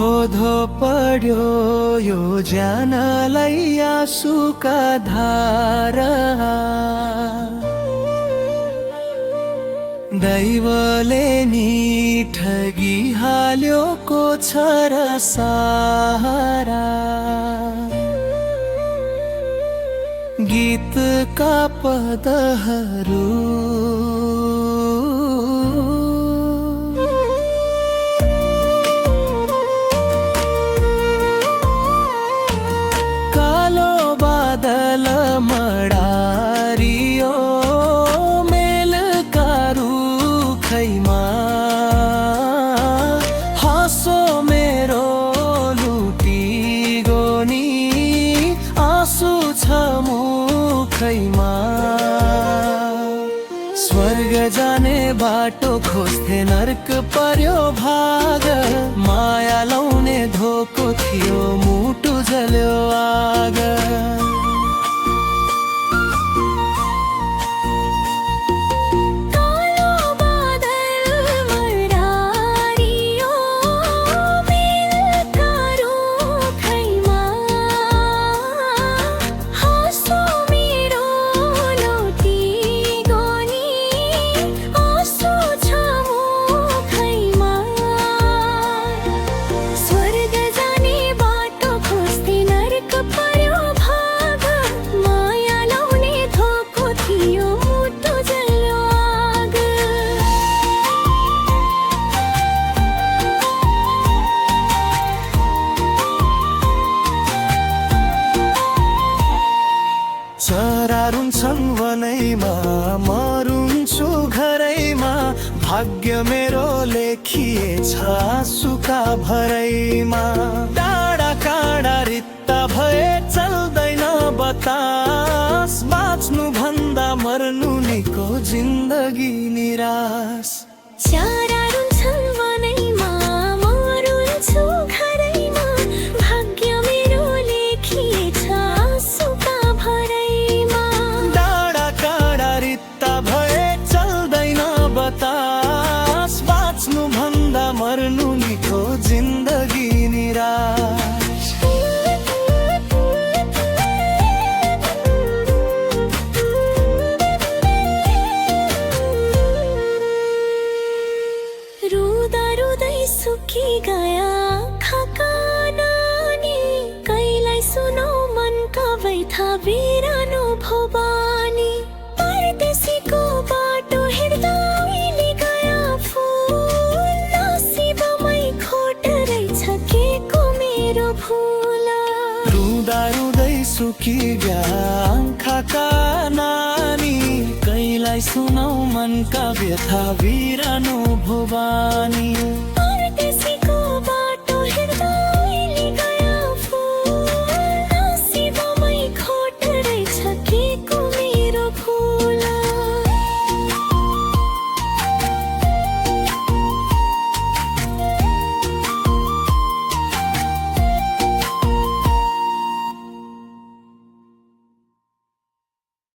धो पढ्यो यो ज्यानलाई आँसुका धारा। दैवले नि ठगी हाल्यो को छ र सहारा। गीतका पदहरू कालो बादल मडारियो मेलका रुखैमा। हाँसो मेरो लुटी गोनी आँसु छ मुखैमा। स्वर्ग जाने बाटो खोज्थे नर्क पर्यो भाग। माया लाउने धोको थियो मुटु जल्यो आग। चरा रुन्छन् वनैमा म रुन्छु घरैमा। भाग्य मेरो लेखिएछ आँसुका भरैमा। टाढा काँडा रित्ता भए चल्दैन बतास। बाँच्नु भन्दा मर्नु निको जिन्दगी निराश। चरा रुन्छन् वनैमा म रुन्छु घरैमा। भाग्य मेरो लेखिएछ आँसुका भरैमा। टाढा काँडा रित्ता भए चल्दैन बतास। बाँच्नु भन्दा मर्नु निको जिन्दगी निराश। रुँदा रुँदै सुकी गया आँखाका नानी। कहिलाई सुनौ मनका व्यथा बिरानो भो बानी। परदेशीको बाटो हिँड्दा उइली गया फुल। नसिबमै खोट रहेछ के को मेरो भुल। रुँदा रुँदै सुकी गया आँखाका नानी। कहिलाई सुनौ मनका व्यथा बिरानो भो बानी।